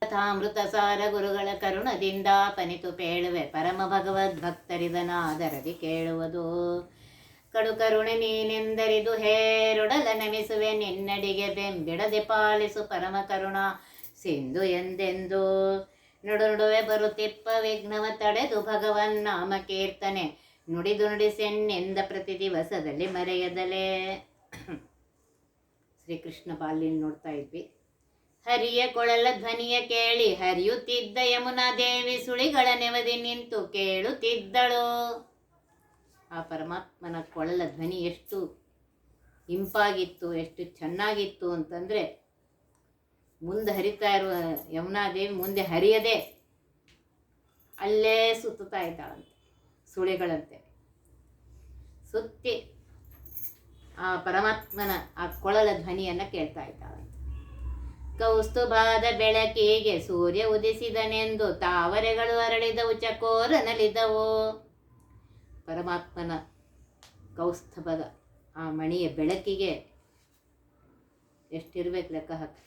ಕಥಾಮೃತ ಸಾರ ಗುರುಗಳ ಕರುಣದಿಂದ ಪನಿತು ಪೇಳುವೆ ಪರಮ ಭಗವದ್ಭಕ್ತರಿದನಾದರದಿ ಕೇಳುವುದು. ಕಡು ಕರುಣೆ ನೀನೆಂದರಿದು ಹೇರೊಡಲ ನಮಿಸುವೆ ನಿನ್ನಡಿಗೆ ಬೆಂಬಿಡದೆ ಪಾಲಿಸು ಪರಮ ಕರುಣಾ ಸಿಂಧು ಎಂದೆಂದು. ನುಡು ನುಡುವೆ ಬರುತ್ತಿಪ್ಪ ವಿಘ್ನವ ತಡೆದು ಭಗವನ್ ನಾಮ ಕೀರ್ತನೆ ನುಡಿದು ನುಡಿಸೆನ್ನೆಂದ ಪ್ರತಿ ದಿವಸದಲ್ಲಿ ಮರೆಯದಲೇ. ಶ್ರೀಕೃಷ್ಣ ಬಾಲ್ಯನ ನೋಡ್ತಾ ಇದ್ವಿ. ಹರಿಯ ಕೊಳಲ ಧ್ವನಿಯ ಕೇಳಿ ಹರಿಯುತ್ತಿದ್ದ ಯಮುನಾ ದೇವಿ ಸುಳಿಗಳ ನೆವದಿ ನಿಂತು ಕೇಳುತ್ತಿದ್ದಳು. ಆ ಪರಮಾತ್ಮನ ಕೊಳಲ ಧ್ವನಿ ಎಷ್ಟು ಇಂಪಾಗಿತ್ತು, ಎಷ್ಟು ಚೆನ್ನಾಗಿತ್ತು ಅಂತಂದರೆ, ಮುಂದೆ ಹರಿತಾ ಇರುವ ಯಮುನಾ ದೇವಿ ಮುಂದೆ ಹರಿಯದೆ ಅಲ್ಲೇ ಸುತ್ತುತ್ತಾ ಇದ್ದಾಳಂತೆ, ಸುಳಿಗಳಂತೆ ಸುತ್ತಿ ಆ ಪರಮಾತ್ಮನ ಆ ಕೊಳಲ ಧ್ವನಿಯನ್ನು ಕೇಳ್ತಾ ಇದ್ದಾಳಂತೆ. ಕೌಸ್ತುಭಾದ ಬೆಳಕಿಗೆ ಸೂರ್ಯ ಉದಿಸಿದನೆಂದು ತಾವರೆಗಳು ಅರಳಿದವು ಚಕೋರನಲಿದವು. ಪರಮಾತ್ಮನ ಕೌಸ್ತುಭದ ಆ ಮಣಿಯ ಬೆಳಕಿಗೆ ಎಷ್ಟಿರ್ಬೇಕು ಲೆಕ್ಕ ಹಾಕಿ.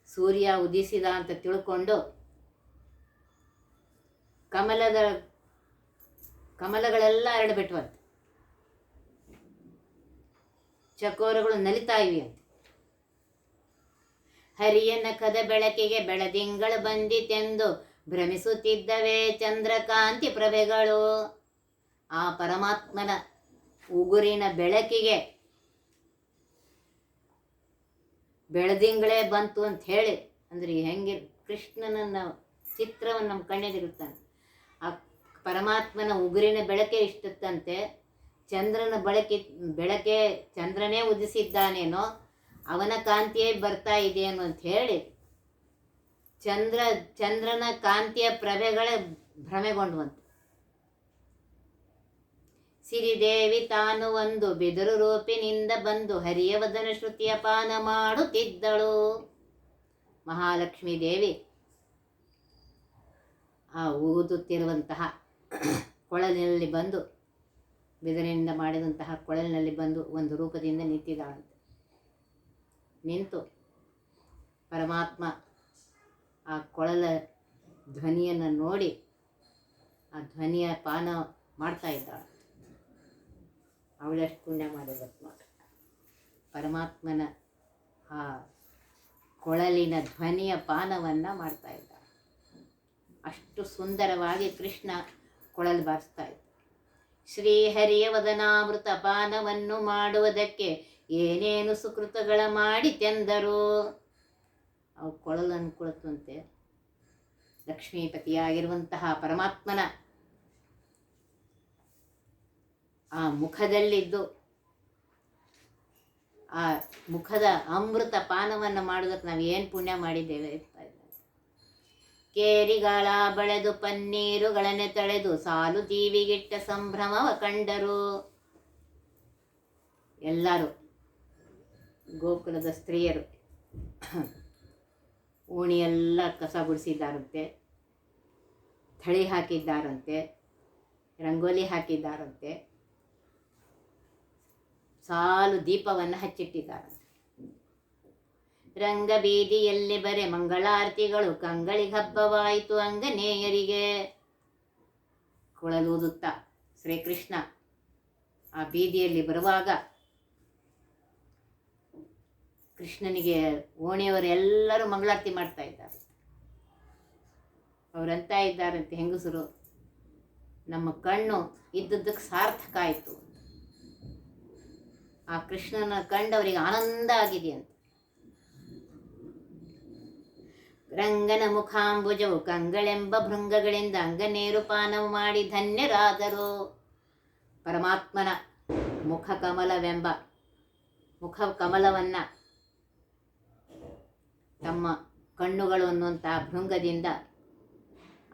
ಸೂರ್ಯ ಉದಿಸಿದ ಅಂತ ತಿಳ್ಕೊಂಡು ಕಮಲಗಳೆಲ್ಲ ಅರಳಿಬಿಟ್ವಂತೆ, ಚಕೋರಗಳು ನಲಿತಾ ಇವೆ ಅಂತ. ಹರಿಯ ನಖದ ಬೆಳಕಿಗೆ ಬೆಳದಿಂಗಳು ಬಂದಿತೆಂದು ಭ್ರಮಿಸುತ್ತಿದ್ದವೇ ಚಂದ್ರಕಾಂತಿ ಪ್ರಭೆಗಳು. ಆ ಪರಮಾತ್ಮನ ಉಗುರಿನ ಬೆಳಕಿಗೆ ಬೆಳದಿಂಗಳೇ ಬಂತು ಅಂತ ಹೇಳಿ, ಅಂದರೆ ಹೆಂಗೆ ಕೃಷ್ಣನ ಚಿತ್ರವನ್ನು ನಮ್ಮ ಕಣ್ಣೆದಿರುತ್ತಾನೆ. ಆ ಪರಮಾತ್ಮನ ಉಗುರಿನ ಬೆಳಕೆ ಇಷ್ಟತ್ತಂತೆ, ಚಂದ್ರನ ಬೆಳಕೆ ಚಂದ್ರನೇ ಉದಿಸಿದ್ದಾನೇನೋ ಅವನ ಕಾಂತಿಯೇ ಬರ್ತಾ ಇದೆಯೇನು ಅಂತ ಹೇಳಿ ಚಂದ್ರನ ಕಾಂತಿಯ ಪ್ರಭೆಗಳೇ ಭ್ರಮೆಗೊಂಡುವಂತೆ. ಸಿರಿದೇವಿ ತಾನು ಒಂದು ಬಿದಿರು ರೂಪಿನಿಂದ ಬಂದು ಹರಿಯವದನ ಶ್ರುತಿಯ ಪಾನ ಮಾಡುತ್ತಿದ್ದಳು. ಮಹಾಲಕ್ಷ್ಮೀ ದೇವಿ ಆ ಊದುತ್ತಿರುವಂತಹ ಕೊಳಲಿನಲ್ಲಿ ಬಂದು, ಬಿದಿರಿನಿಂದ ಮಾಡಿದಂತಹ ಕೊಳಲಿನಲ್ಲಿ ಬಂದು ಒಂದು ರೂಪದಿಂದ ನಿಂತಿದ್ದಾಳಂತೆ. ನಿಂತು ಪರಮಾತ್ಮ ಆ ಕೊಳಲ ಧ್ವನಿಯನ್ನು ನೋಡಿ ಆ ಧ್ವನಿಯ ಪಾನ ಮಾಡ್ತಾ ಇದ್ದಾಳೆ. ಅವಳೆಷ್ಟು ಪುಣ್ಯ ಮಾಡಿದತ್ತು ನೋಡಿ. ಪರಮಾತ್ಮನ ಆ ಕೊಳಲಿನ ಧ್ವನಿಯ ಪಾನವನ್ನು ಮಾಡ್ತಾ ಇದ್ದಾಳೆ. ಅಷ್ಟು ಸುಂದರವಾಗಿ ಕೃಷ್ಣ ಕೊಳಲು ಬಾರಿಸ್ತಾ ಇದ್ದ. ಶ್ರೀಹರಿಯ ವದನಾಮೃತ ಪಾನವನ್ನು ಮಾಡುವುದಕ್ಕೆ ಏನೇನು ಸುಕೃತಗಳ ಮಾಡಿತೆಂದರು. ಅವು ಕೊಳಲನ್ನು ಕುಳಿತಂತೆ ಲಕ್ಷ್ಮೀಪತಿಯಾಗಿರುವಂತಹ ಪರಮಾತ್ಮನ ಆ ಮುಖದಲ್ಲಿದ್ದು ಆ ಮುಖದ ಅಮೃತ ಪಾನವನ್ನು ಮಾಡೋದಕ್ಕೆ ನಾವು ಏನು ಪುಣ್ಯ ಮಾಡಿದ್ದೇವೆ ಅಂತ ಇದ್ದಾರೆ. ಕೇರಿಗಾಳ ಬಳೆದು ಪನ್ನೀರುಗಳನ್ನೇ ತಳೆದು ಸಾಲು ತೀವಿಗಿಟ್ಟ ಸಂಭ್ರಮವ ಕಂಡರು. ಎಲ್ಲರೂ ಗೋಕುಲದ ಸ್ತ್ರೀಯರು ಓಣಿಯೆಲ್ಲ ಕಸ ಗುಡಿಸಿದ್ದಾರಂತೆ, ಥಳಿ ಹಾಕಿದ್ದಾರಂತೆ, ರಂಗೋಲಿ ಹಾಕಿದ್ದಾರಂತೆ, ಸಾಲು ದೀಪವನ್ನು ಹಚ್ಚಿಟ್ಟಿದ್ದಾರಂತೆ. ರಂಗಬೀದಿಯಲ್ಲಿ ಬರೆ ಮಂಗಳಾರತಿಗಳು ಕಂಗಳಿಗೆ ಹಬ್ಬವಾಯಿತು ಅಂಗನೇಯರಿಗೆ. ಕೊಳಲೂದುತ್ತಾ ಶ್ರೀಕೃಷ್ಣ ಆ ಬೀದಿಯಲ್ಲಿ ಬರುವಾಗ ಕೃಷ್ಣನಿಗೆ ಓಣಿಯವರೆಲ್ಲರೂ ಮಂಗಳಾರತಿ ಮಾಡ್ತಾ ಇದ್ದಾರೆ. ಅವರಂತ ಇದ್ದಾರಂತೆ ಹೆಂಗಸರು, ನಮ್ಮ ಕಣ್ಣು ಇದ್ದದ್ದಕ್ಕೆ ಸಾರ್ಥಕ ಆಯಿತು. ಆ ಕೃಷ್ಣನ ಕಂಡು ಅವರಿಗೆ ಆನಂದ ಆಗಿದೆಯಂತೆ. ರಂಗನ ಮುಖಾಂಬುಜವು ಕಂಗಳೆಂಬ ಭೃಂಗಗಳಿಂದ ಅಂಗನೇರು ಪಾನವು ಮಾಡಿ ಧನ್ಯರಾದರು. ಪರಮಾತ್ಮನ ಮುಖ ಕಮಲವನ್ನು ತಮ್ಮ ಕಣ್ಣುಗಳು ಅನ್ನುವಂಥ ಭೃಂಗದಿಂದ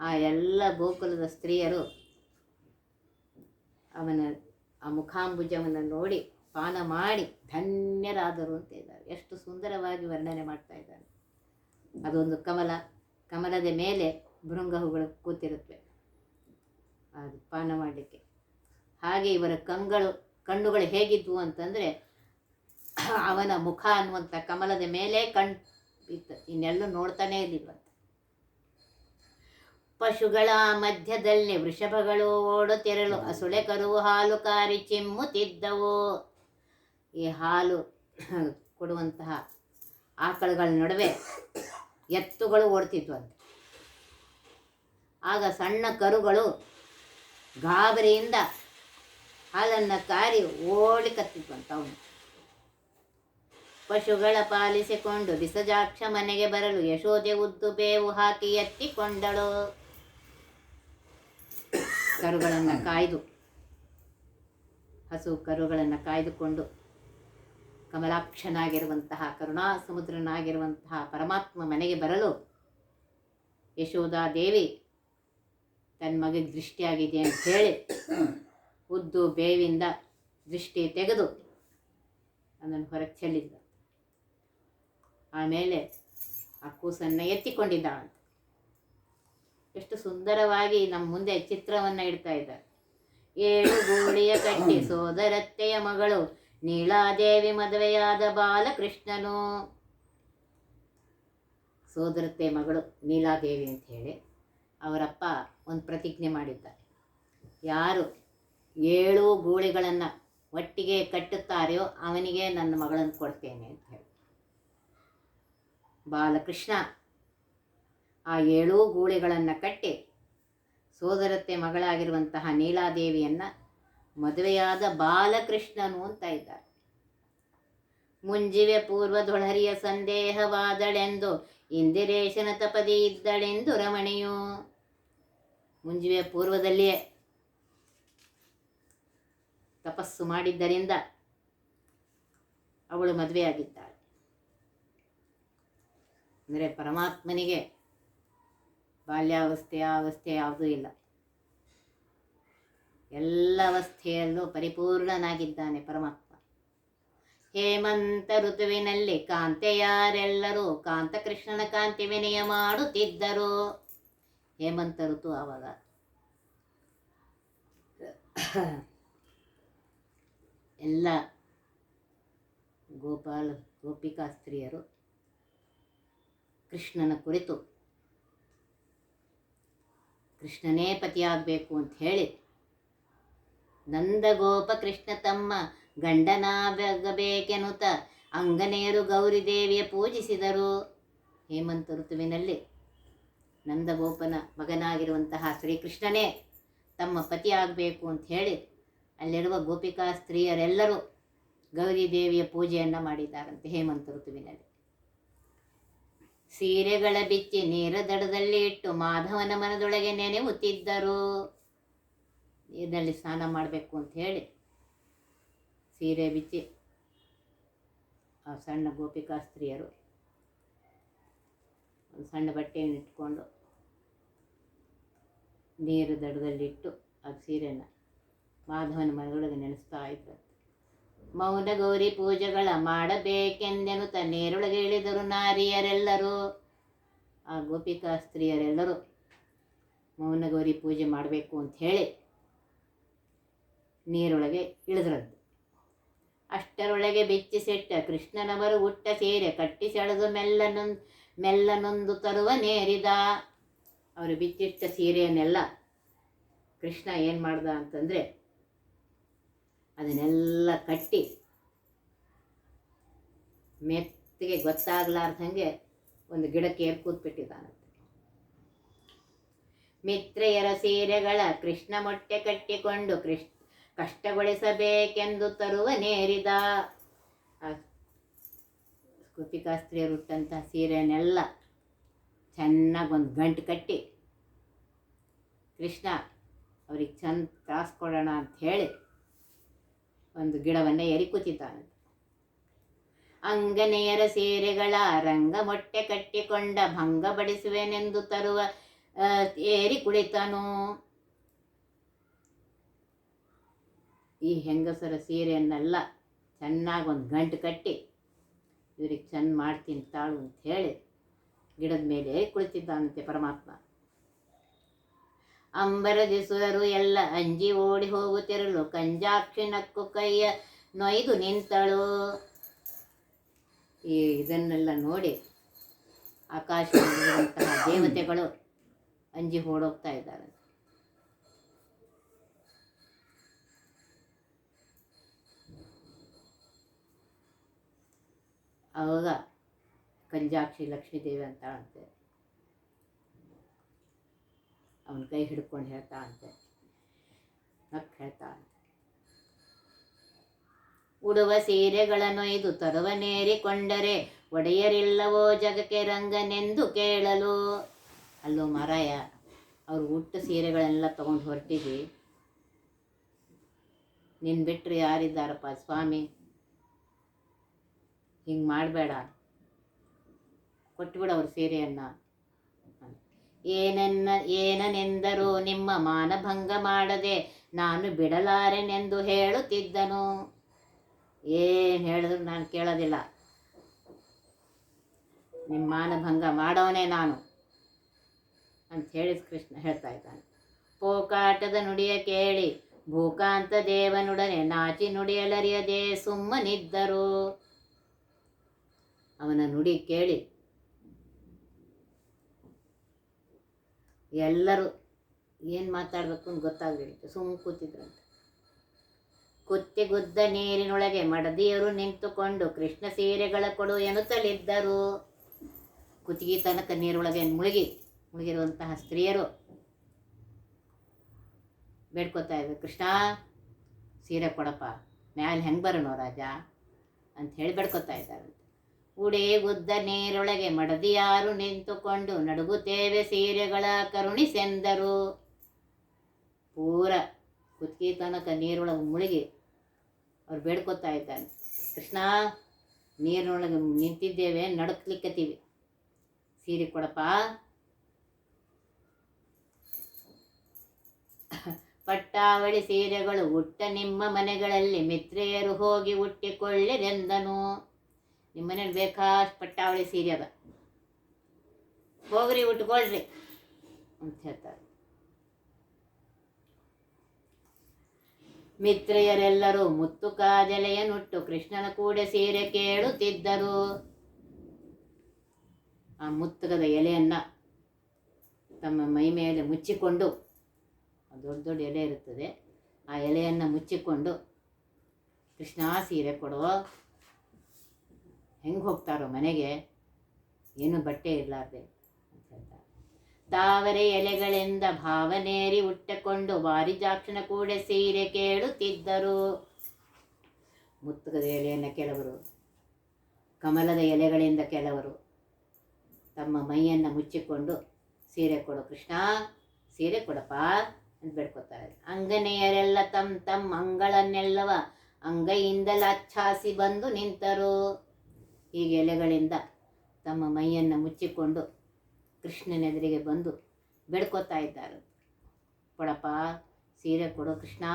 ಆ ಎಲ್ಲ ಗೋಕುಲದ ಸ್ತ್ರೀಯರು ಅವನ ಆ ಮುಖಾಂಬುಜವನ್ನು ನೋಡಿ ಪಾನ ಮಾಡಿ ಧನ್ಯರಾದರು ಅಂತ ಇದ್ದಾರೆ. ಎಷ್ಟು ಸುಂದರವಾಗಿ ವರ್ಣನೆ ಮಾಡ್ತಾ ಇದ್ದಾರೆ. ಅದೊಂದು ಕಮಲದ ಮೇಲೆ ಭೃಂಗ ಹೂಗಳು ಕೂತಿರುತ್ತವೆ ಅದು ಪಾನ ಮಾಡಲಿಕ್ಕೆ. ಹಾಗೆ ಇವರ ಕಣ್ಣುಗಳು ಹೇಗಿದ್ವು ಅಂತಂದರೆ, ಅವನ ಮುಖ ಅನ್ನುವಂಥ ಕಮಲದ ಮೇಲೆ ಇತ್ತು, ಇನ್ನೆಲ್ಲೂ ನೋಡ್ತಾನೇ ಇರಲಿಲ್ವಂತೆ. ಪಶುಗಳ ಮಧ್ಯದಲ್ಲಿ ವೃಷಭಗಳು ಓಡುತ್ತಿರಲು ಅಸುಳೆ ಕರುವು ಹಾಲು ಕಾರಿ ಚಿಮ್ಮುತ್ತಿದ್ದವು. ಈ ಹಾಲು ಕೊಡುವಂತಹ ಆಕಳುಗಳ ನಡುವೆ ಎತ್ತುಗಳು ಓಡ್ತಿದ್ವಂತೆ. ಆಗ ಸಣ್ಣ ಕರುಗಳು ಗಾಬರಿಯಿಂದ ಹಾಲನ್ನು ಕಾರಿ ಓಡಿಕತ್ತಿದ್ವಂತ. ಅವನು ಪಶುಗಳ ಪಾಲಿಸಿಕೊಂಡು ಬಿಸಜಾಕ್ಷ ಮನೆಗೆ ಬರಲು ಯಶೋದೆ ಉದ್ದು ಬೇವು ಹಾಕಿ ಎತ್ತಿಕೊಂಡಳು. ಕರುಗಳನ್ನು ಕಾಯ್ದು, ಹಸು ಕರುಗಳನ್ನು ಕಾಯ್ದುಕೊಂಡು ಕಮಲಾಕ್ಷನಾಗಿರುವಂತಹ ಕರುಣಾ ಸಮುದ್ರನಾಗಿರುವಂತಹ ಪರಮಾತ್ಮ ಮನೆಗೆ ಬರಲು ಯಶೋಧಾದೇವಿ ತನ್ನ ಮಗಿಗೆ ದೃಷ್ಟಿಯಾಗಿದೆ ಅಂತ ಹೇಳಿ ಉದ್ದು ಬೇವಿಂದ ದೃಷ್ಟಿ ತೆಗೆದು ಅದನ್ನು ಹೊರಗೆ ಚೆಲ್ಲಿದ್ದ. ಆಮೇಲೆ ಆ ಕೂಸನ್ನು ಎತ್ತಿಕೊಂಡಿದ್ದಾಳಂತ. ಎಷ್ಟು ಸುಂದರವಾಗಿ ನಮ್ಮ ಮುಂದೆ ಚಿತ್ರವನ್ನು ಇಡ್ತಾ ಇದ್ದಾರೆ. 7 ಗೂಳಿಯ ಕಟ್ಟಿ ಸೋದರತ್ತೆಯ ಮಗಳು ನೀಲಾದೇವಿ ಮದುವೆಯಾದ ಬಾಲಕೃಷ್ಣನು. ಸೋದರತ್ತೆ ಮಗಳು ನೀಲಾದೇವಿ ಅಂತ ಹೇಳಿ ಅವರಪ್ಪ ಒಂದು ಪ್ರತಿಜ್ಞೆ ಮಾಡಿದ್ದಾರೆ. ಯಾರು 7 ಗೂಳಿಗಳನ್ನು ಒಟ್ಟಿಗೆ ಕಟ್ಟುತ್ತಾರೆಯೋ ಅವನಿಗೆ ನನ್ನ ಮಗಳನ್ನು ಕೊಡ್ತೇನೆ ಅಂತ ಹೇಳಿ. ಬಾಲಕೃಷ್ಣ ಆ 7 ಗೂಳಿಗಳನ್ನು ಕಟ್ಟಿ ಸೋದರತ್ತೆ ಮಗಳಾಗಿರುವಂತಹ ನೀಲಾದೇವಿಯನ್ನು ಮದುವೆಯಾದ ಬಾಲಕೃಷ್ಣನು ಅಂತ ಇದ್ದಾರೆ. ಮುಂಜಿವೆ ಪೂರ್ವದೊಳಹರಿಯ ಸಂದೇಹವಾದಳೆಂದು ಇಂದಿರೇಶನ ತಪದಿ ಇದ್ದಳೆಂದು ರಮಣಿಯು. ಮುಂಜಿವೆ ಪೂರ್ವದಲ್ಲಿಯೇ ತಪಸ್ಸು ಮಾಡಿದ್ದರಿಂದ ಅವಳು ಮದುವೆಯಾಗಿದ್ದಾಳೆ. ಅಂದರೆ ಪರಮಾತ್ಮನಿಗೆ ಬಾಲ್ಯಾವಸ್ಥೆ ಅವಸ್ಥೆ ಯಾವುದೂ ಇಲ್ಲ. ಎಲ್ಲ ಅವಸ್ಥೆಯಲ್ಲೂ ಪರಿಪೂರ್ಣನಾಗಿದ್ದಾನೆ ಪರಮಾತ್ಮ. ಹೇಮಂತ ಋತುವಿನಲ್ಲಿ ಕಾಂತೆಯಾರೆಲ್ಲರೂ ಕಾಂತಕೃಷ್ಣನ ಕಾಂತಿ ವಿನಯ ಮಾಡುತ್ತಿದ್ದರು. ಹೇಮಂತ ಋತು ಆವಾಗ ಎಲ್ಲ ಗೋಪಿಕಾ ಸ್ತ್ರೀಯರು ಕೃಷ್ಣನ ಕುರಿತು ಕೃಷ್ಣನೇ ಪತಿಯಾಗಬೇಕು ಅಂತ ಹೇಳಿ ನಂದಗೋಪ ಕೃಷ್ಣ ತಮ್ಮ ಗಂಡನಾಗಬೇಕೆನ್ನುತ್ತ ಅಂಗನೆಯರು ಗೌರಿದೇವಿಯ ಪೂಜಿಸಿದರು. ಹೇಮಂತ ಋತುವಿನಲ್ಲಿ ನಂದಗೋಪನ ಮಗನಾಗಿರುವಂತಹ ಶ್ರೀಕೃಷ್ಣನೇ ತಮ್ಮ ಪತಿಯಾಗಬೇಕು ಅಂತ ಹೇಳಿ ಅಲ್ಲಿರುವ ಗೋಪಿಕಾ ಸ್ತ್ರೀಯರೆಲ್ಲರೂ ಗೌರಿದೇವಿಯ ಪೂಜೆಯನ್ನು ಮಾಡಿದ್ದಾರಂತೆ ಹೇಮಂತ ಋತುವಿನಲ್ಲಿ. ಸೀರೆಗಳ ಬಿಚ್ಚಿ ನೀರ ದಡದಲ್ಲಿ ಇಟ್ಟು ಮಾಧವನ ಮನದೊಳಗೆ ನೆನೆಯುತ್ತಿದ್ದರು. ನೀರಿನಲ್ಲಿ ಸ್ನಾನ ಮಾಡಬೇಕು ಅಂತ ಹೇಳಿ ಸೀರೆ ಬಿಚ್ಚಿ ಆ ಸಣ್ಣ ಗೋಪಿಕಾ ಸ್ತ್ರೀಯರು ಒಂದು ಸಣ್ಣ ಬಟ್ಟೆಯನ್ನು ಇಟ್ಕೊಂಡು ನೀರು ದಡದಲ್ಲಿಟ್ಟು ಆ ಸೀರೆಯನ್ನು ಮಾಧವನ ಮನದೊಳಗೆ ನೆನೆಸ್ತಾ ಇದ್ದರು. ಮೌನ ಗೌರಿ ಪೂಜೆಗಳ ಮಾಡಬೇಕೆಂದೆನುತ್ತ ನೀರೊಳಗೆ ಇಳಿದರು ನಾರಿಯರೆಲ್ಲರೂ. ಆ ಗೋಪಿಕಾ ಸ್ತ್ರೀಯರೆಲ್ಲರೂ ಮೌನ ಗೌರಿ ಪೂಜೆ ಮಾಡಬೇಕು ಅಂತ ಹೇಳಿ ನೀರೊಳಗೆ ಇಳಿದ್ರದ್ದು. ಅಷ್ಟರೊಳಗೆ ಬೆಚ್ಚಿಸೆಟ್ಟ ಕೃಷ್ಣನವರು ಉಟ್ಟ ಸೀರೆ ಕಟ್ಟಿ ಸೆಳೆದು ಮೆಲ್ಲನೊಂದು ತರುವ ನೇರಿದ. ಅವರು ಬಿಚ್ಚಿಟ್ಟ ಸೀರೆಯನ್ನೆಲ್ಲ ಕೃಷ್ಣ ಏನು ಮಾಡ್ದ ಅಂತಂದರೆ ಅದನ್ನೆಲ್ಲ ಕಟ್ಟಿ ಮೆತ್ತಿಗೆ ಗೊತ್ತಾಗ್ಲಾರ್ದಂಗೆ ಒಂದು ಗಿಡಕ್ಕೆ ಏರ್ ಕೂತ್ಬಿಟ್ಟಿದ್ದಾನಂತೆ. ಮಿತ್ರೆಯರ ಸೀರೆಗಳ ಕೃಷ್ಣ ಮೊಟ್ಟೆ ಕಟ್ಟಿಕೊಂಡು ಕಷ್ಟಗೊಳಿಸಬೇಕೆಂದು ತರುವ ನೇರಿದ. ಗೋಪಿಕಾ ಸ್ತ್ರೀಯರು ಉಟ್ಟಂತಹ ಸೀರೆಯನ್ನೆಲ್ಲ ಚೆನ್ನಾಗಿ ಒಂದು ಗಂಟು ಕಟ್ಟಿ ಕೃಷ್ಣ ಅವ್ರಿಗೆ ಚಂದ ತ್ರಾಸ ಕೊಡೋಣ ಅಂತ ಹೇಳಿ ಒಂದು ಗಿಡವನ್ನು ಏರಿ ಕೂತಿದ್ದಾನಂತೆ. ಅಂಗನೆಯರ ಸೀರೆಗಳ ರಂಗ ಮೊಟ್ಟೆ ಕಟ್ಟಿಕೊಂಡ ಭಂಗ ಬಡಿಸುವೆನೆಂದು ತರುವ ಏರಿ ಕುಳಿತನು. ಈ ಹೆಂಗಸರ ಸೀರೆಯನ್ನೆಲ್ಲ ಚೆನ್ನಾಗಿ ಒಂದು ಗಂಟು ಕಟ್ಟಿ ಇವ್ರಿಗೆ ಚೆಂದ ಮಾಡ್ತೀನಿ ತಾಳು ಅಂತ ಹೇಳಿ ಗಿಡದ ಮೇಲೆ ಏರಿ ಕುಳಿತಿದ್ದಾನಂತೆ ಪರಮಾತ್ಮ. ಅಂಬರದಿಸುವರು ಎಲ್ಲ ಅಂಜಿ ಓಡಿ ಹೋಗುತ್ತಿರಲು ಕಂಜಾಕ್ಷಿ ನಕ್ಕು ಕೈಯ ನೊಯ್ದು ನಿಂತಳು. ಇದನ್ನೆಲ್ಲ ನೋಡಿ ಆಕಾಶದಲ್ಲಿರುವಂತಹ ದೇವತೆಗಳು ಅಂಜಿ ಓಡೋಗ್ತಾ ಇದ್ದಾರೆ. ಆವಾಗ ಕಂಜಾಕ್ಷಿ ಲಕ್ಷ್ಮೀದೇವಿ ಅಂತಾಳಂತೆ, ಅವನ ಕೈ ಹಿಡ್ಕೊಂಡು ಹೇಳ್ತಾಳಂತೆ, ಹೇಳ್ತಾಳಂತೆ, ಉಡುವ ಸೀರೆಗಳನ್ನೊಯ್ದು ತರುವನೇರಿಕೊಂಡರೆ ಒಡೆಯರಿಲ್ಲವೋ ಜಗಕ್ಕೆ ರಂಗನೆಂದು ಕೇಳಲು. ಅಲ್ಲೋ ಮಾರಾಯ, ಅವ್ರು ಉಟ್ಟ ಸೀರೆಗಳೆಲ್ಲ ತೊಗೊಂಡು ಹೊರಟಿದ್ವಿ, ನಿನ್ನ ಬಿಟ್ಟರೆ ಯಾರಿದ್ದಾರಪ್ಪ ಸ್ವಾಮಿ, ಹಿಂಗೆ ಮಾಡಬೇಡ, ಕೊಟ್ಬಿಡು ಅವ್ರ ಸೀರೆಯನ್ನು. ಏನನೆಂದರೂ ನಿಮ್ಮ ಮಾನಭಂಗ ಮಾಡದೆ ನಾನು ಬಿಡಲಾರೆನೆಂದು ಹೇಳುತ್ತಿದ್ದನು. ಏನು ಹೇಳಿದ್ರು ನಾನು ಕೇಳೋದಿಲ್ಲ, ನಿಮ್ಮ ಮಾನಭಂಗ ಮಾಡೋನೇ ನಾನು ಅಂತ ಹೇಳಿ ಕೃಷ್ಣ ಹೇಳ್ತಾ ಇದ್ದಾನೆ. ಪೋಕಾಟದ ನುಡಿಯ ಕೇಳಿ ಭೂಕಾಂತ ದೇವನುಡನೆ ನಾಚಿ ನುಡಿಯಲರಿಯದೆ ಸುಮ್ಮನಿದ್ದರು. ಅವನ ನುಡಿ ಕೇಳಿ ಎಲ್ಲರೂ ಏನು ಮಾತಾಡಬೇಕು ಅಂತ ಗೊತ್ತಾಗಲಿಲ್ಲ, ಸುಮ್ಮನೆ ಕೂತಿದ್ರಂತೆ. ಕುತ್ತಿಗುದ್ದ ನೀರಿನೊಳಗೆ ಮಡದಿಯರು ನಿಂತುಕೊಂಡು ಕೃಷ್ಣ ಸೀರೆಗಳ ಕೊಡು ಎನ್ನುತ್ತಲಿದ್ದರು. ಕುತ್ತಿಗೆ ತನಕ ನೀರೊಳಗೆ ಮುಳುಗಿರುವಂತಹ ಸ್ತ್ರೀಯರು ಬೇಡ್ಕೊತಾ ಇದ್ರು, ಕೃಷ್ಣ ಸೀರೆ ಕೊಡಪ್ಪ, ಮ್ಯಾಲೆ ಹೆಂಗೆ ಬರೋಣ ರಾಜ ಅಂತ ಹೇಳಿ ಬೇಡ್ಕೊತಾ ಇದ್ದಾರಂತೆ. ಉಡೇಗುದ್ದ ನೀರೊಳಗೆ ಮಡದಿಯಾರು ನಿಂತುಕೊಂಡು ನಡುಗುತ್ತೇವೆ ಸೀರೆಗಳ ಕರುಣಿಸೆಂದರು. ಪೂರ ಕುತ್ತಿಗೆ ತನಕ ನೀರೊಳಗೆ ಮುಳುಗಿ ಅವ್ರು ಬೇಡ್ಕೊತಾ ಇದ್ದಾನೆ, ಕೃಷ್ಣ ನೀರಿನೊಳಗೆ ನಿಂತಿದ್ದೇವೆ, ನಡುಕ್ಲಿಕ್ಕತ್ತೀವಿ, ಸೀರೆ ಕೊಡಪ್ಪ. ಪಟ್ಟಾವಳಿ ಸೀರೆಗಳು ಉಟ್ಟ ನಿಮ್ಮ ಮನೆಗಳಲ್ಲಿ ಮಿತ್ರೆಯರು ಹೋಗಿ ಉಟ್ಟಿಕೊಳ್ಳಿರೆಂದನು. ನಿಮ್ಮ ಮನೇಲಿ ಬೇಕಾಷ್ಟು ಪಟ್ಟಾವಳಿ ಸೀರೆ ಅದ, ಹೋಗ್ರಿ ಉಟ್ಕೊಳ್ರಿ ಅಂತ ಹೇಳ್ತಾರೆ. ಮಿತ್ರೆಯರೆಲ್ಲರೂ ಮುತ್ತು ಕಾಜಲೆಯನ್ನುಟ್ಟು ಕೃಷ್ಣನ ಕೂಡ ಸೀರೆ ಕೇಳುತ್ತಿದ್ದರು. ಆ ಮುತ್ತುಗದ ಎಲೆಯನ್ನು ತಮ್ಮ ಮೈ ಮೇಲೆ ಮುಚ್ಚಿಕೊಂಡು, ದೊಡ್ಡ ದೊಡ್ಡ ಎಲೆ ಇರುತ್ತದೆ, ಆ ಎಲೆಯನ್ನು ಮುಚ್ಚಿಕೊಂಡು ಕೃಷ್ಣ ಸೀರೆ ಕೊಡೋ, ಹೆಂಗೆ ಹೋಗ್ತಾರೋ ಮನೆಗೆ, ಏನು ಬಟ್ಟೆ ಇರಲಾರ್ದೆ ಅಂತ ಹೇಳ್ತಾರೆ. ತಾವರೆ ಎಲೆಗಳಿಂದ ಭಾವನೇರಿ ಉಟ್ಟಕೊಂಡು ವಾರಿಜಾಕ್ಷನ ಕೂಡ ಸೀರೆ ಕೇಳುತ್ತಿದ್ದರು. ಮುತ್ತುಗದ ಎಲೆಯನ್ನು ಕೆಲವರು, ಕಮಲದ ಎಲೆಗಳಿಂದ ಕೆಲವರು ತಮ್ಮ ಮೈಯನ್ನು ಮುಚ್ಚಿಕೊಂಡು ಸೀರೆ ಕೊಡು ಕೃಷ್ಣ, ಸೀರೆ ಕೊಡಪ್ಪ ಅಂತ ಬೇಡ್ಕೊತಾರೆ. ಅಂಗನೆಯರೆಲ್ಲ ತಮ್ಮ ಅಂಗಳನ್ನೆಲ್ಲವ ಅಂಗೈಯಿಂದಲೇ ಅಚ್ಛಾಸಿ ಬಂದು ನಿಂತರು. ಹೀಗೆ ಎಲೆಗಳಿಂದ ತಮ್ಮ ಮೈಯನ್ನು ಮುಚ್ಚಿಕೊಂಡು ಕೃಷ್ಣನೆದುರಿಗೆ ಬಂದು ಬೇಡ್ಕೊತಾ ಇದ್ದಾರೆ, ಕೊಡಪ್ಪ ಸೀರೆ ಕೊಡು ಕೃಷ್ಣ.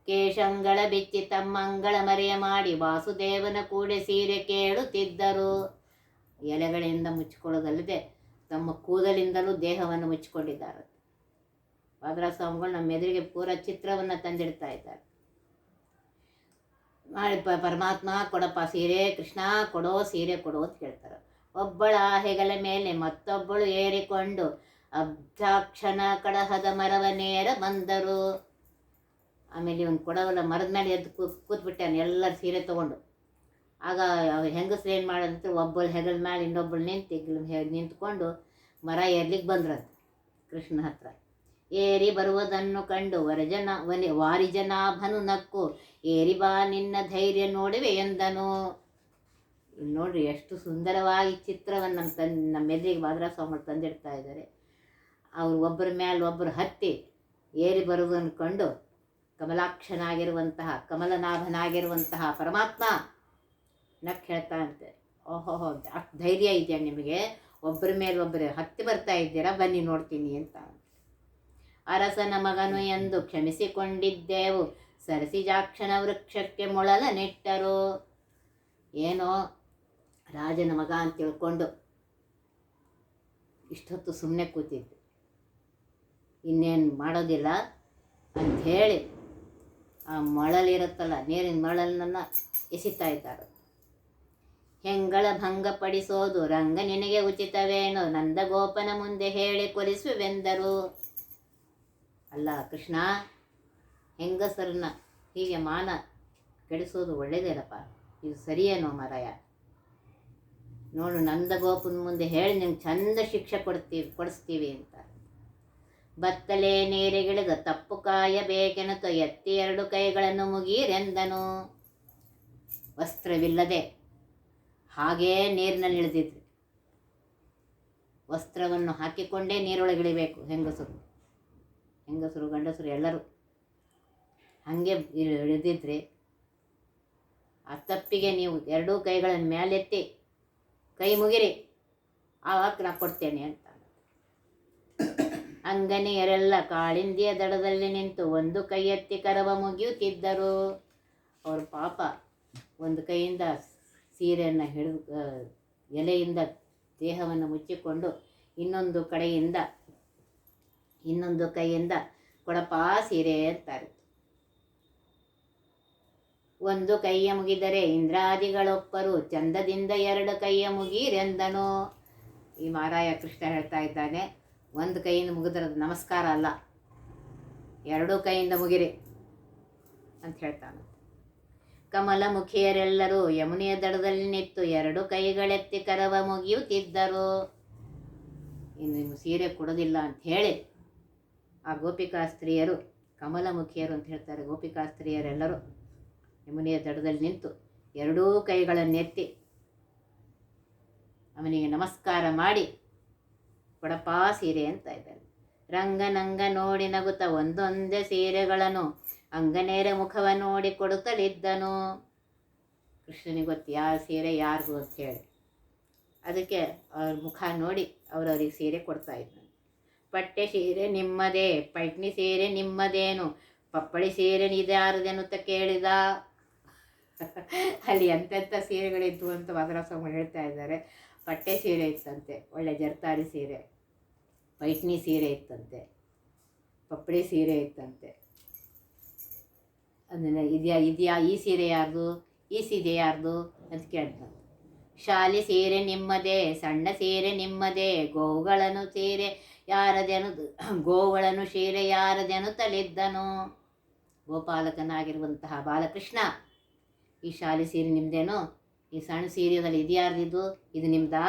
ಕೇಶಂಗಳ ಬಿಚ್ಚಿ ತಮ್ಮ ಅಂಗಳ ಮರೆಯ ಮಾಡಿ ವಾಸುದೇವನ ಕೂಡ ಸೀರೆ ಕೇಳುತ್ತಿದ್ದರು. ಎಲೆಗಳಿಂದ ಮುಚ್ಚಿಕೊಳ್ಳೋದಲ್ಲದೆ ತಮ್ಮ ಕೂದಲಿಂದಲೂ ದೇಹವನ್ನು ಮುಚ್ಚಿಕೊಂಡಿದ್ದಾರೆ. ವಾದರಾಜ ಸ್ವಾಮಿಗಳು ನಮ್ಮ ಎದುರಿಗೆ ಪೂರ ಚಿತ್ರವನ್ನು ತಂದಿಡ್ತಾ ಇದ್ದಾರೆ. ಮಾಡಿ ಪರಮಾತ್ಮ ಕೊಡಪ್ಪ ಸೀರೆ, ಕೃಷ್ಣ ಕೊಡೋ ಸೀರೆ ಕೊಡೋ ಅಂತ ಕೇಳ್ತಾರೆ. ಒಬ್ಬಳ ಹೆಗಲ ಮೇಲೆ ಮತ್ತೊಬ್ಬಳು ಏರಿಕೊಂಡು ಅಬ್ಜಾಕ್ಷನ ಕಡಹದ ಮರವನೇರ ಬಂದರು. ಆಮೇಲೆ ಇವನು ಕೊಡವಲ್ಲ ಮರದ ಮೇಲೆ ಎದ್ದು ಕೂತ್ಬಿಟ್ಟಾನೆ ಎಲ್ಲರೂ ಸೀರೆ ತೊಗೊಂಡು. ಆಗ ಹೆಂಗಸ್ರು ಏನು ಮಾಡೋದಂತೆ, ಒಬ್ಬಳು ಹೆಗಲ ಮೇಲೆ ಇನ್ನೊಬ್ಬಳು ನಿಂತ್ಕೊಂಡು ಮರ ಏರ್ಲಿಕ್ಕೆ ಬಂದ್ರಂತೆ ಕೃಷ್ಣ ಹತ್ರ. ಏರಿ ಬರುವುದನ್ನು ಕಂಡು ವಾರಿಜನಾಭನು ನಕ್ಕು, ಏರಿ ಬಾ ನಿನ್ನ ಧೈರ್ಯ ನೋಡುವೆ ಎಂದನು. ಇಲ್ಲಿ ನೋಡ್ರಿ ಎಷ್ಟು ಸುಂದರವಾಗಿ ಚಿತ್ರವನ್ನು ನಮ್ಮ ಎದುರಿಗೆ ವಾದರಾಜ ಸ್ವಾಮಿಗಳು ತಂದಿಡ್ತಾ ಇದ್ದಾರೆ. ಅವರು ಒಬ್ಬರ ಮೇಲೆ ಒಬ್ಬರು ಹತ್ತಿ ಏರಿ ಬರುವುದನ್ನು ಕಂಡು ಕಮಲಾಕ್ಷನಾಗಿರುವಂತಹ ಕಮಲನಾಭನಾಗಿರುವಂತಹ ಪರಮಾತ್ಮ ನಕ್ ಹೇಳ್ತಾನಂತೆ, ಓಹೋಹೋ ಅಷ್ಟು ಧೈರ್ಯ ಇದೆಯಾ ನಿಮಗೆ, ಒಬ್ಬರ ಮೇಲೆ ಒಬ್ಬರು ಹತ್ತಿ ಬರ್ತಾ ಇದ್ದೀರಾ, ಬನ್ನಿ ನೋಡ್ತೀನಿ ಅಂತ. ಅರಸನ ಮಗನು ಎಂದು ಕ್ಷಮಿಸಿಕೊಂಡಿದ್ದೆವು, ಸರಸಿಜಾಕ್ಷನ ವೃಕ್ಷಕ್ಕೆ ಮೊಳಲ ನೆಟ್ಟರು. ಏನೋ ರಾಜನ ಮಗ ಅಂತ ತಿಳ್ಕೊಂಡು ಇಷ್ಟೊತ್ತು ಸುಮ್ಮನೆ ಕೂತಿದ್ದು, ಇನ್ನೇನು ಮಾಡೋದಿಲ್ಲ ಅಂಥೇಳಿ ಆ ಮೊಳಲಿರುತ್ತಲ್ಲ, ನೀರಿನ ಮೊಳಲನ್ನು ಎಸಿತಾ ಇದ್ದಾರೆ. ಹೆಂಗಳ ಭಂಗಪಡಿಸೋದು ರಂಗ ನಿನಗೆ ಉಚಿತವೇನೋ ನಂದಗೋಪನ ಮುಂದೆ ಹೇಳಿ ಕೊಲಿಸುವೆಂದರು. ಅಲ್ಲ ಕೃಷ್ಣ, ಹೆಂಗಸರನ್ನ ಹೀಗೆ ಮಾನ ಕೆಡಿಸೋದು ಒಳ್ಳೇದೇನಪ್ಪ, ಇದು ಸರಿಯೇನೋ ಮಾರಾಯ. ನೋಡು, ನಂದಗೋಪನ ಮುಂದೆ ಹೇಳಿ ನಿಂಗೆ ಚಂದ ಶಿಕ್ಷೆ ಕೊಡಿಸ್ತೀವಿ ಅಂತ. ಬತ್ತಲೆ ನೀರಿಗಿಳಿದ ತಪ್ಪು ಕಾಯಬೇಕೆನುತ ಎತ್ತಿ 2 ಕೈಗಳನ್ನು ಮುಗೀರೆಂದನು. ವಸ್ತ್ರವಿಲ್ಲದೆ ಹಾಗೇ ನೀರಿನಲ್ಲಿ ಇಳಿದಿದ್ರು. ವಸ್ತ್ರವನ್ನು ಹಾಕಿಕೊಂಡೇ ನೀರೊಳಗಿಳಿಬೇಕು ಹೆಂಗಸರು ಗಂಡಸರು ಎಲ್ಲರೂ ಹಾಗೆ ಇಳಿದಿದ್ರೆ ಆ ತಪ್ಪಿಗೆ ನೀವು 2 ಕೈಗಳನ್ನು ಮೇಲೆತ್ತಿ ಕೈ ಮುಗಿರಿ, ಆವಾಗ ನಾ ಕೊಡ್ತೇನೆ ಅಂತ. ಅಂಗನೆಯರೆಲ್ಲ ಕಾಳಿಂದಿಯ ದಡದಲ್ಲಿ ನಿಂತು 1 ಕೈ ಎತ್ತಿ ಕರವ ಮುಗಿಯುತ್ತಿದ್ದರು. ಅವ್ರ ಪಾಪ ಒಂದು ಕೈಯಿಂದ ಸೀರೆಯನ್ನು ಹಿಡಿದು ಎಲೆಯಿಂದ ದೇಹವನ್ನು ಮುಚ್ಚಿಕೊಂಡು ಇನ್ನೊಂದು ಕೈಯಿಂದ ಕೊಡಪಾ ಸೀರೆ ಅಂತಾರೆ. 1 ಕೈಯ ಮುಗಿದರೆ ಇಂದ್ರಾದಿಗಳೊಪ್ಪರು ಚಂದದಿಂದ 2 ಕೈಯ ಮುಗೀರೆಂದನು. ಈ ಮಾರಾಯ ಕೃಷ್ಣ ಹೇಳ್ತಾ ಇದ್ದಾನೆ, 1 ಕೈಯಿಂದ ಮುಗಿದ್ರದು ನಮಸ್ಕಾರ ಅಲ್ಲ, 2 ಕೈಯಿಂದ ಮುಗಿರಿ ಅಂತ ಹೇಳ್ತಾನೆ. ಕಮಲ ಮುಖಿಯರೆಲ್ಲರೂ ಯಮುನೆಯ ದಡದಲ್ಲಿ ನಿಂತು 2 ಕೈಗಳೆತ್ತಿ ಕರವ ಮುಗಿಯುತ್ತಿದ್ದರು. ಇನ್ನು ಸೀರೆ ಕೊಡೋದಿಲ್ಲ ಅಂತ ಹೇಳಿ ಆ ಗೋಪಿಕಾ ಸ್ತ್ರೀಯರು, ಕಮಲ ಮುಖಿಯರು ಅಂತ ಹೇಳ್ತಾರೆ, ಗೋಪಿಕಾ ಸ್ತ್ರೀಯರೆಲ್ಲರೂ ಯಮುನೆಯ ದಡದಲ್ಲಿ ನಿಂತು 2 ಕೈಗಳನ್ನೆತ್ತಿ ಅವನಿಗೆ ನಮಸ್ಕಾರ ಮಾಡಿ ಕೊಡಪಾ ಸೀರೆ ಅಂತ ಇದ್ದಾರೆ. ರಂಗನಂಗ ನೋಡಿ ನಗುತ್ತ ಒಂದೊಂದೇ ಸೀರೆಗಳನ್ನು ಅಂಗನೇರ ಮುಖವ ನೋಡಿ ಕೊಡುತ್ತಲಿದ್ದನು. ಕೃಷ್ಣನಿಗೆ ಗೊತ್ತು ಯಾರ ಸೀರೆ ಯಾರ್ದು ಅಂತ ಹೇಳಿ. ಅದಕ್ಕೆ ಅವ್ರ ಮುಖ ನೋಡಿ ಅವರವ್ರಿಗೆ ಸೀರೆ ಕೊಡ್ತಾ ಇದ್ದಾನೆ. ಪಟ್ಟೆ ಸೀರೆ ನಿಮ್ಮದೇ, ಪೈಟ್ನಿ ಸೀರೆ ನಿಮ್ಮದೇನು, ಪಪ್ಪಳಿ ಸೀರೆ ಇದ್ಯಾರದೇನುತ್ತ ಕೇಳಿದ. ಅಲ್ಲಿ ಎಂತೆಂಥ ಸೀರೆಗಳಿದ್ವು ಅಂತ ಮದ್ರಾಸಮ್ಮ ಹೇಳ್ತಾ ಇದ್ದಾರೆ. ಪಟ್ಟೆ ಸೀರೆ ಇತ್ತಂತೆ, ಒಳ್ಳೆ ಜರ್ತಾರಿ ಸೀರೆ, ಪೈಟ್ನಿ ಸೀರೆ ಇತ್ತಂತೆ, ಪಪ್ಪಳಿ ಸೀರೆ ಇತ್ತಂತೆ. ಅದನ್ನು ಇದೆಯಾ ಈ ಸೀರೆ ಯಾರ್ದು, ಈ ಸೀರೆ ಯಾರ್ದು ಅಂತ ಕೇಳ್ತಾನೆ. ಶಾಲಿ ಸೀರೆ ನಿಮ್ಮದೇ, ಸಣ್ಣ ಸೀರೆ ನಿಮ್ಮದೇ, ಗೋವುಗಳನ್ನು ಸೀರೆ ಯಾರದೆನು ತಲಿದ್ದನು. ಗೋಪಾಲಕನಾಗಿರುವಂತಹ ಬಾಲಕೃಷ್ಣ, ಈ ಶಾಲಿ ಸೀರೆ ನಿಮ್ಮದೇನೋ, ಈ ಸಣ್ಣ ಸೀರೆಯಲ್ಲಿ ಇದ್ಯಾರ್ದಿದ್ದು, ಇದು ನಿಮ್ದಾ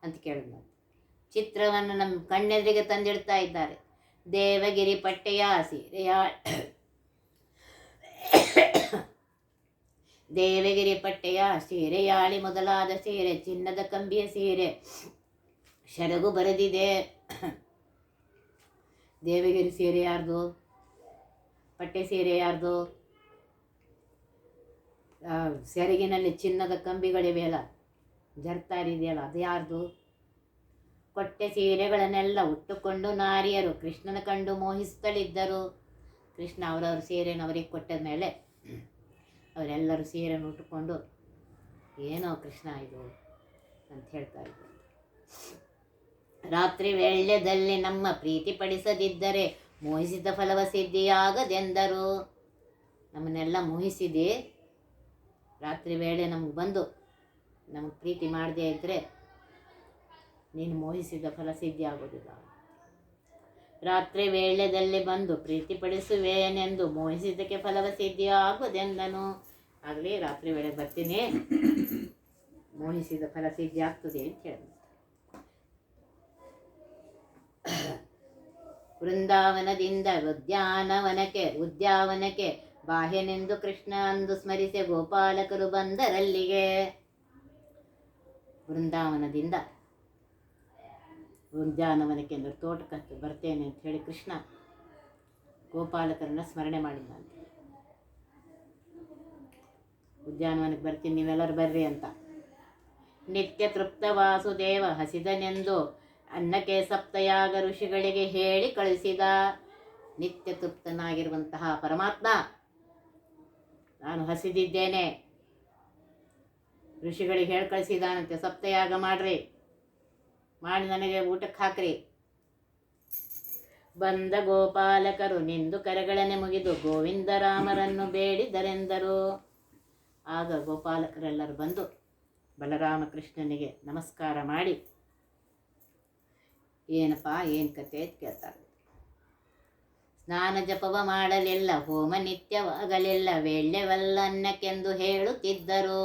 ಅಂತ ಕೇಳಿದ್ನು. ಚಿತ್ರವನ್ನು ನಮ್ಮ ಕಣ್ಣೆದುರಿಗೆ ತಂದಿಡ್ತಾ ಇದ್ದಾರೆ. ದೇವಗಿರಿ ಪಟ್ಟೆಯ ಸೀರೆಯಾಳಿ ಮೊದಲಾದ ಸೀರೆ, ಚಿನ್ನದ ಕಂಬಿಯ ಸೀರೆ, ಶರಗು ಬರೆದಿದೆ. ದೇವಗಿರಿ ಸೀರೆ ಯಾರ್ದು, ಪಟ್ಟೆ ಸೀರೆ ಯಾರ್ದು, ಸೆರಗಿನಲ್ಲಿ ಚಿನ್ನದ ಕಂಬಿಗಳಿವೆಯಲ್ಲ, ಜರ್ತಾರಿ ಇದೆಯಲ್ಲ, ಅದು ಯಾರ್ದು. ಕೊಟ್ಟೆ ಸೀರೆಗಳನ್ನೆಲ್ಲ ಉಟ್ಟುಕೊಂಡು ನಾರಿಯರು ಕೃಷ್ಣನ ಕಂಡು ಮೋಹಿಸುತ್ತಲಿದ್ದರು. ಕೃಷ್ಣ ಅವರವ್ರ ಸೀರೆಯನ್ನು ಅವರಿಗೆ ಕೊಟ್ಟದ ಮೇಲೆ ಅವರೆಲ್ಲರೂ ಸೀರೆಯನ್ನು ಉಟ್ಟುಕೊಂಡು ಏನೋ ಕೃಷ್ಣ ಇದು ಅಂತ ಹೇಳ್ತಾ ಇದ್ದರು. ರಾತ್ರಿ ವೇಳ್ಯದಲ್ಲಿ ನಮ್ಮ ಪ್ರೀತಿ ಪಡಿಸದಿದ್ದರೆ ಮೋಹಿಸಿದ ಫಲವ ಸಿದ್ಧಿಯಾಗದೆಂದರು. ನಮ್ಮನ್ನೆಲ್ಲ ಮೋಹಿಸಿದೆ, ರಾತ್ರಿ ವೇಳೆ ನಮಗೆ ಬಂದು ನಮಗೆ ಪ್ರೀತಿ ಮಾಡದೇ ಇದ್ದರೆ ನೀನು ಮೋಹಿಸಿದ ಫಲ ಸಿದ್ಧಿ ಆಗೋದಿಲ್ಲ. ರಾತ್ರಿ ವೇಳೆಯಲ್ಲಿ ಬಂದು ಪ್ರೀತಿಪಡಿಸುವೇನೆಂದು ಮೋಹಿಸಿದ್ದಕ್ಕೆ ಫಲವ ಸಿದ್ಧಿ ಆಗುವುದೆಂದನು. ಆಗಲಿ ರಾತ್ರಿ ವೇಳೆ ಬರ್ತೀನಿ, ಮೋಹಿಸಿದ ಫಲ ಸಿದ್ಧಿ ಆಗ್ತದೆ ಅಂತ ಹೇಳಿದ. ವೃಂದಾವನದಿಂದ ಉದ್ಯಾನವನಕ್ಕೆ ಬಾಹ್ಯನೆಂದು ಕೃಷ್ಣ ಅಂದು ಸ್ಮರಿಸಿ ಗೋಪಾಲಕರು ಬಂದರಲ್ಲಿಗೆ. ವೃಂದಾವನದಿಂದ ಉದ್ಯಾನವನಕ್ಕೆ ಅಂದರೆ ತೋಟಕ್ಕೆ ಬರ್ತೇನೆ ಅಂತ ಹೇಳಿ ಕೃಷ್ಣ ಗೋಪಾಲಕರನ್ನ ಸ್ಮರಣೆ ಮಾಡಿದಂತೆ. ಉದ್ಯಾನವನಕ್ಕೆ ಬರ್ತೀನಿ, ನೀವೆಲ್ಲರೂ ಬರ್ರಿ ಅಂತ. ನಿತ್ಯ ತೃಪ್ತ ವಾಸುದೇವ ಹಸಿದನೆಂದು ಅನ್ನಕ್ಕೆ ಸಪ್ತಯಾಗ ಋಷಿಗಳಿಗೆ ಹೇಳಿ ಕಳಿಸಿದ. ನಿತ್ಯ ತೃಪ್ತನಾಗಿರುವಂತಹ ಪರಮಾತ್ಮ, ನಾನು ಹಸಿದಿದ್ದೇನೆ, ಋಷಿಗಳಿಗೆ ಹೇಳಿ ಕಳಿಸಿದಾನಂತೆ, ಸಪ್ತಯಾಗ ಮಾಡ್ರಿ, ಮಾಡಿ ನನಗೆ ಊಟಕ್ಕೆ ಹಾಕ್ರಿ. ಬಂದ ಗೋಪಾಲಕರು ನಿಂದು ಕರೆಗಳನ್ನೇ ಮುಗಿದು ಗೋವಿಂದರಾಮರನ್ನು ಬೇಡಿದರೆಂದರು. ಆಗ ಗೋಪಾಲಕರೆಲ್ಲರೂ ಬಂದು ಬಲರಾಮಕೃಷ್ಣನಿಗೆ ನಮಸ್ಕಾರ ಮಾಡಿ ಏನಪ್ಪ ಏನು ಕತೆ ಅಂತ ಕೇಳ್ತಾರೆ. ಸ್ನಾನ ಜಪವ ಮಾಡಲಿಲ್ಲ, ಹೋಮ ನಿತ್ಯವಾಗಲಿಲ್ಲ, ವೇಳ್ಯವಲ್ಲನ್ನಕ್ಕೆಂದು ಹೇಳುತ್ತಿದ್ದರು.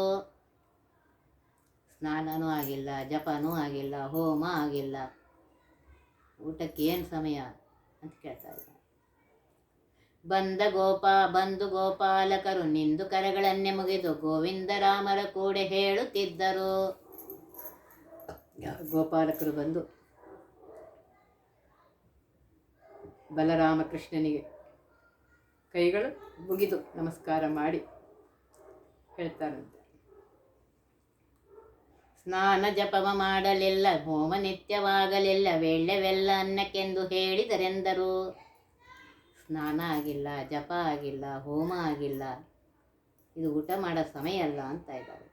ಸ್ನಾನನೂ ಆಗಿಲ್ಲ, ಜಪನೂ ಆಗಿಲ್ಲ, ಹೋಮ ಆಗಿಲ್ಲ, ಊಟಕ್ಕೆ ಏನು ಸಮಯ ಅಂತ ಕೇಳ್ತಾ ಇದ್ದಾರೆ. ಬಂದು ಗೋಪಾಲಕರು ನಿಂದು ಕರಗಳನ್ನೇ ಮುಗಿದು ಗೋವಿಂದರಾಮರ ಕೂಡೆ ಹೇಳುತ್ತಿದ್ದರು. ಗೋಪಾಲಕರು ಬಂದು ಬಲರಾಮಕೃಷ್ಣನಿಗೆ ಕೈಗಳು ಮುಗಿದು ನಮಸ್ಕಾರ ಮಾಡಿ ಹೇಳ್ತಾರಂತೆ. ಸ್ನಾನ ಜಪವ ಮಾಡಲಿಲ್ಲ, ಹೋಮ ನಿತ್ಯವಾಗಲಿಲ್ಲ, ವೇಳ್ಯವೆಲ್ಲ ಅನ್ನಕ್ಕೆಂದು ಹೇಳಿದರೆಂದರು. ಸ್ನಾನ ಆಗಿಲ್ಲ, ಜಪ ಆಗಿಲ್ಲ, ಹೋಮ ಆಗಿಲ್ಲ, ಇದು ಊಟ ಮಾಡೋ ಸಮಯ ಅಲ್ಲ ಅಂತ ಇದ್ದಾರೆ.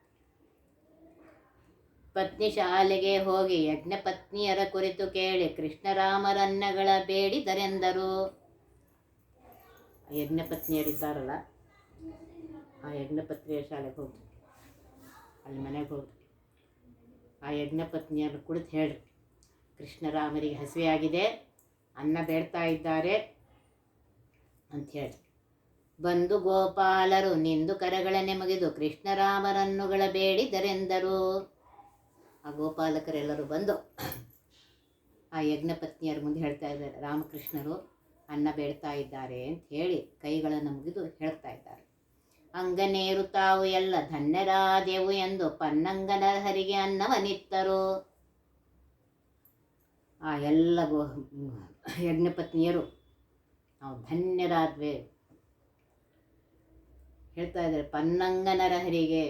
ಪತ್ನಿ ಶಾಲೆಗೆ ಹೋಗಿ ಯಜ್ಞ ಪತ್ನಿಯರ ಕುರಿತು ಕೇಳಿ ಕೃಷ್ಣರಾಮರನ್ನಗಳ ಬೇಡಿದರೆಂದರು. ಯಜ್ಞ ಪತ್ನಿಯರಿದ್ದಾರಲ್ಲ, ಆ ಯಜ್ಞ ಪತ್ನಿಯರ ಶಾಲೆಗೆ ಹೋಗಿ ಅಲ್ಲಿ ಮನೆಗೆ ಹೋಗಿ ಆ ಯಜ್ಞ ಪತ್ನಿಯರು ಕುಳಿತು ಹೇಳ್ರಿ, ಕೃಷ್ಣರಾಮರಿಗೆ ಹಸಿವೆಯಾಗಿದೆ, ಅನ್ನ ಬೇಡ್ತಾ ಇದ್ದಾರೆ ಅಂಥೇಳಿ. ಬಂದು ಗೋಪಾಲರು ನಿಂದು ಕರಗಳನ್ನೇ ಮುಗಿದು ಕೃಷ್ಣರಾಮರನ್ನುಗಳ ಬೇಡಿದರೆಂದರು. ಆ ಗೋಪಾಲಕರೆಲ್ಲರೂ ಬಂದು ಆ ಯಜ್ಞಪತ್ನಿಯರ ಮುಂದೆ ಹೇಳ್ತಾ ಇದ್ದಾರೆ, ರಾಮಕೃಷ್ಣರು ಅನ್ನ ಬೇಡ್ತಾ ಇದ್ದಾರೆ ಅಂತ ಹೇಳಿ ಕೈಗಳನ್ನು ಮುಗಿದು ಹೇಳ್ತಾ ಇದ್ದಾರೆ. ಅಂಗನೇರು ತಾವು ಎಲ್ಲ ಧನ್ಯರಾದೆವು ಎಂದು ಪನ್ನಂಗನ ಹರಿಗೆ ಅನ್ನವನಿತ್ತರು. ಆ ಎಲ್ಲ ಯಜ್ಞಪತ್ನಿಯರು ನಾವು ಧನ್ಯರಾದ್ವೆ ಹೇಳ್ತಾ ಇದ್ದಾರೆ. ಪನ್ನಂಗನರ ಹರಿಗೆ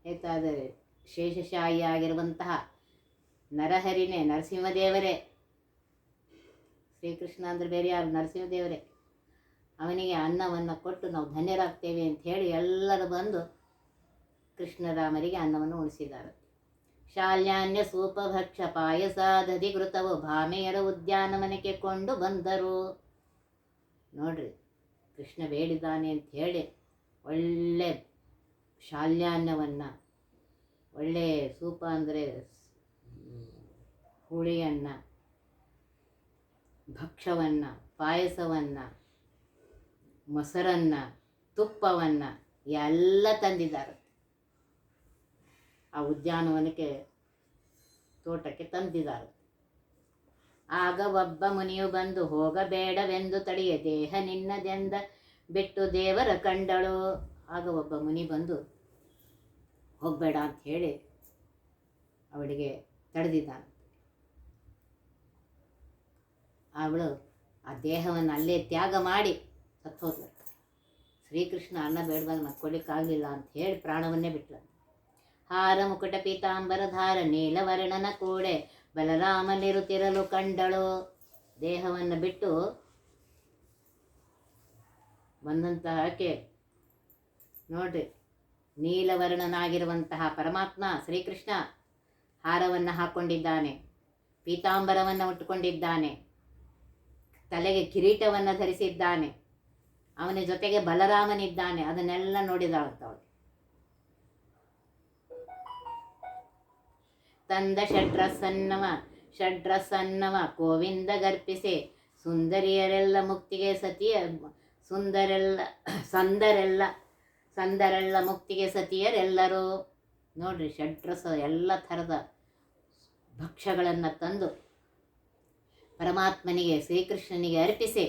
ಹೇಳ್ತಾ ಇದ್ದಾರೆ. ಶೇಷಶಾಹಿಯಾಗಿರುವಂತಹ ನರಹರಿನೇ, ನರಸಿಂಹದೇವರೇ. ಶ್ರೀಕೃಷ್ಣ ಅಂದರೆ ಬೇರೆ ಯಾರು? ನರಸಿಂಹದೇವರೇ. ಅವನಿಗೆ ಅನ್ನವನ್ನು ಕೊಟ್ಟು ನಾವು ಧನ್ಯರಾಗ್ತೇವೆ ಅಂತ ಹೇಳಿ ಎಲ್ಲರೂ ಬಂದು ಕೃಷ್ಣರಾಮರಿಗೆ ಅನ್ನವನ್ನು ಉಣಿಸಿದ್ದಾರೆ. ಶಾಲ್ಯಾನ್ಯ ಸೂಪಭಕ್ಷ ಪಾಯಸಾದಧಿಗೃತವು ಭಾಮೆಯರ ಉದ್ಯಾನವನಕ್ಕೆ ಕೊಂಡು ಬಂದರು. ನೋಡ್ರಿ, ಕೃಷ್ಣ ಬೇಡಿದ್ದಾನೆ ಅಂತ ಹೇಳಿ ಒಳ್ಳೆ ಶಾಲ್ಯಾನ್ನವನ್ನು, ಒಳ್ಳೆ ಸೂಪ ಅಂದರೆ ಹುಳಿಯನ್ನು, ಭಕ್ಷ್ಯವನ್ನು, ಪಾಯಸವನ್ನು, ಮೊಸರನ್ನು, ತುಪ್ಪವನ್ನು ಎಲ್ಲ ತಂದಿದ್ದಾರೆ. ಆ ಉದ್ಯಾನವನಕ್ಕೆ, ತೋಟಕ್ಕೆ ತಂದಿದ್ದಾರೆ. ಆಗ ಒಬ್ಬ ಮುನಿಯು ಬಂದು ಹೋಗಬೇಡವೆಂದು ತಡೆಯ ದೇಹ ನಿನ್ನದೆಂದ ಬಿಟ್ಟು ದೇವರ ಕಂಡಳು. ಆಗ ಒಬ್ಬ ಮುನಿ ಬಂದು ಹೋಗಬೇಡ ಅಂತ ಹೇಳಿ ಅವಳಿಗೆ ತಡೆದಿದ್ದಾನೆ. ಅವಳು ಆ ದೇಹವನ್ನು ಅಲ್ಲೇ ತ್ಯಾಗ ಮಾಡಿ ಸತ್ತೋದ್ಲು. ಶ್ರೀಕೃಷ್ಣ ಅನ್ನ ಬೇಡದಾಗ ಮತ್ತೆ ಕೊಡ್ಲಿಕ್ಕಾಗಲಿಲ್ಲ ಅಂತ ಹೇಳಿ ಪ್ರಾಣವನ್ನೇ ಬಿಟ್ಲ. ಹಾರ ಮುಕುಟ ಪೀತಾಂಬರಧಾರ ನೀಲವರ್ಣನ ಕೂಡೆ ಬಲರಾಮನಿರುತ್ತಿರಲು ಕಂಡಳು. ದೇಹವನ್ನು ಬಿಟ್ಟು ಬಂದಂತಹ ಆಕೆ ನೋಡ್ರಿ, ನೀಲವರ್ಣನಾಗಿರುವಂತಹ ಪರಮಾತ್ಮ ಶ್ರೀಕೃಷ್ಣ ಹಾರವನ್ನು ಹಾಕ್ಕೊಂಡಿದ್ದಾನೆ, ಪೀತಾಂಬರವನ್ನು ಉಟ್ಟುಕೊಂಡಿದ್ದಾನೆ, ತಲೆಗೆ ಕಿರೀಟವನ್ನು ಧರಿಸಿದ್ದಾನೆ, ಅವನ ಜೊತೆಗೆ ಬಲರಾಮನಿದ್ದಾನೆ. ಅದನ್ನೆಲ್ಲ ನೋಡಿದಾಳಂತವಳು. ತಂದ ಷಡ್ರಸನ್ನವ ಗೋವಿಂದ ಗರ್ಪಿಸಿ ಸುಂದರಿಯರೆಲ್ಲ ಮುಕ್ತಿಗೆ ಸಂದರೆಲ್ಲ ಮುಕ್ತಿಗೆ ಸತಿಯರೆಲ್ಲರೂ. ನೋಡ್ರಿ, ಷಡ್ರಸ ಎಲ್ಲ ಥರದ ಭಕ್ಷ್ಯಗಳನ್ನು ತಂದು ಪರಮಾತ್ಮನಿಗೆ, ಶ್ರೀಕೃಷ್ಣನಿಗೆ ಅರ್ಪಿಸಿ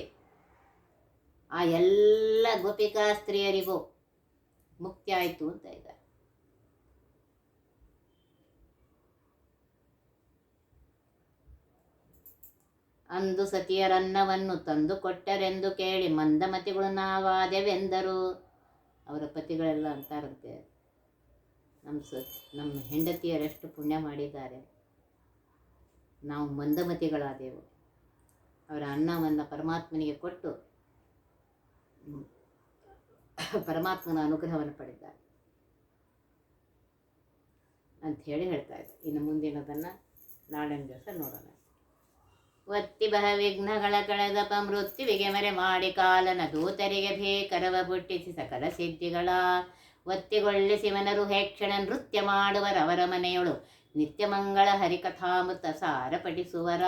ಆ ಎಲ್ಲ ಗೋಪಿಕಾ ಸ್ತ್ರೀಯರಿಗೂ ಮುಕ್ತಿ ಆಯಿತು ಅಂತ ಇದ್ದಾರೆ. ಅಂದು ಸತಿಯರನ್ನವನ್ನು ತಂದು ಕೊಟ್ಟರೆಂದು ಕೇಳಿ ಮಂದಮತಿಗಳು ನಾವಾದೆವೆಂದರು. ಅವರ ಪತಿಗಳೆಲ್ಲ ಅಂತಾರಂತೆ, ನಮ್ಮ ಹೆಂಡತಿಯರೆಷ್ಟು ಪುಣ್ಯ ಮಾಡಿದ್ದಾರೆ, ನಾವು ಮಂದಮತಿಗಳಾದೆವು. ಅವರ ಅನ್ನವನ್ನು ಪರಮಾತ್ಮನಿಗೆ ಕೊಟ್ಟು ಪರಮಾತ್ಮನ ಅನುಗ್ರಹವನ್ನು ಪಡೆದ್ದಾರೆ ಅಂಥೇಳಿ ಹೇಳ್ತಾ ಇದ್ದಾರೆ. ಇನ್ನು ಮುಂದಿನದನ್ನು ನಾಳಿನ ದಿವಸ ನೋಡೋಣ. ಒತ್ತಿ ಬಹ ವಿಘ್ನಗಳ ಕಳೆದಪ ಮೃತ್ಯುವಿಗೆ ಮರೆ ಮಾಡಿ ಕಾಲನ ದೂತರಿಗೆ ಭೇಕರವ ಹುಟ್ಟಿಸಿ ಸಕಲ ಸಿದ್ಧಿಗಳ ಒತ್ತಿಗೊಳ್ಳಿಸಿವನರು ಹೇಕ್ಷಣ ನೃತ್ಯ ಮಾಡುವರವರ ಮನೆಯೊಳು ನಿತ್ಯ ಮಂಗಳ ಹರಿಕಥಾಮೃತ ಸಾರ ಪಠಿಸುವರ.